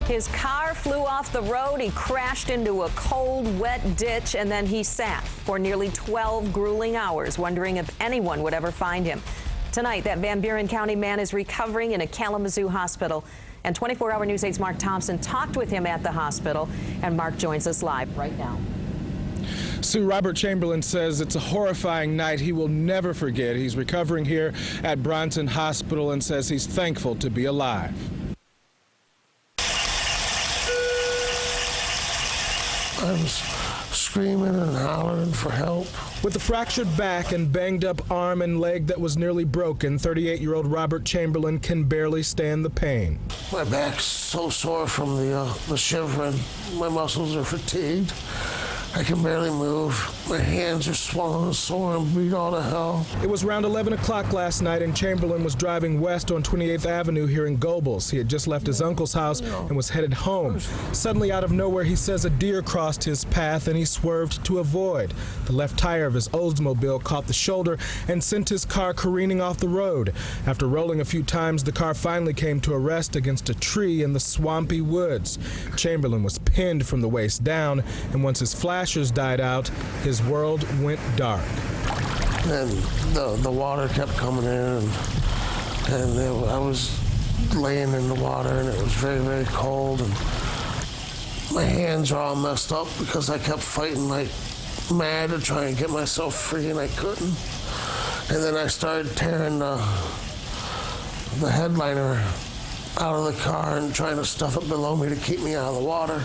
His car flew off the road. He crashed into a cold, wet ditch, and then he sat for nearly 12 grueling hours, wondering if anyone would ever find him. Tonight, that Van Buren County man is recovering in a Kalamazoo hospital. And 24-hour News 8's Mark Thompson talked with him at the hospital, and Mark joins us live right now. Sue, Robert Chamberlain says it's a horrifying night he will never forget. He's recovering here at Bronson Hospital and says he's thankful to be alive. I was screaming and hollering for help. With a fractured back and banged up arm and leg that was nearly broken, 38-year-old Robert Chamberlain can barely stand the pain. My back's so sore from the shivering. My muscles are fatigued. I can barely move. My hands are swollen and sore and bleed all to hell. It was around 11 o'clock last night, and Chamberlain was driving west on 28th Avenue here in Gobles. He had just left his uncle's house and was headed home. Suddenly, out of nowhere, he says a deer crossed his path and he swerved to avoid. The left tire of his Oldsmobile caught the shoulder and sent his car careening off the road. After rolling a few times, the car finally came to a rest against a tree in the swampy woods. Chamberlain was pinned from the waist down, and once his flashers died out, his world went dark. And the water kept coming in, and I was laying in the water, and it was very, very cold, and my hands are all messed up because I kept fighting like mad to try and get myself free, and I couldn't. And then I started tearing the headliner out of the car and trying to stuff it below me to keep me out of the water.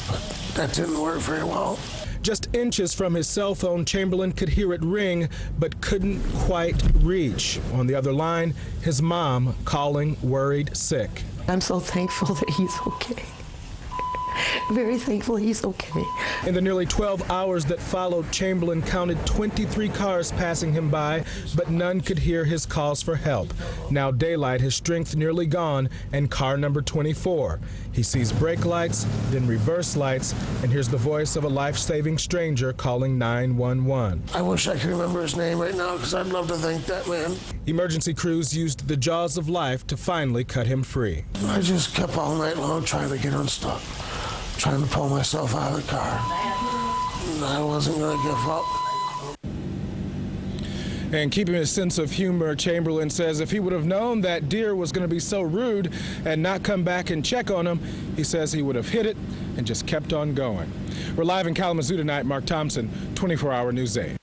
But that didn't work very well. Just inches from his cell phone, Chamberlain could hear it ring, but couldn't quite reach. On the other line, his mom calling, worried, sick. I'm so thankful that he's okay. Very thankful he's okay. In the nearly 12 hours that followed, Chamberlain counted 23 cars passing him by, but none could hear his calls for help. Now daylight, his strength nearly gone, and car number 24. He sees brake lights, then reverse lights, and hears the voice of a life-saving stranger calling 911. I wish I could remember his name right now because I'd love to thank that man. Emergency crews used the jaws of life to finally cut him free. I just kept all night long trying to get unstuck, trying to pull myself out of the car. I wasn't going to give up. And keeping his sense of humor, Chamberlain says if he would have known that deer was going to be so rude and not come back and check on him, he says he would have hit it and just kept on going. We're live in Kalamazoo tonight. Mark Thompson, 24-hour News 8.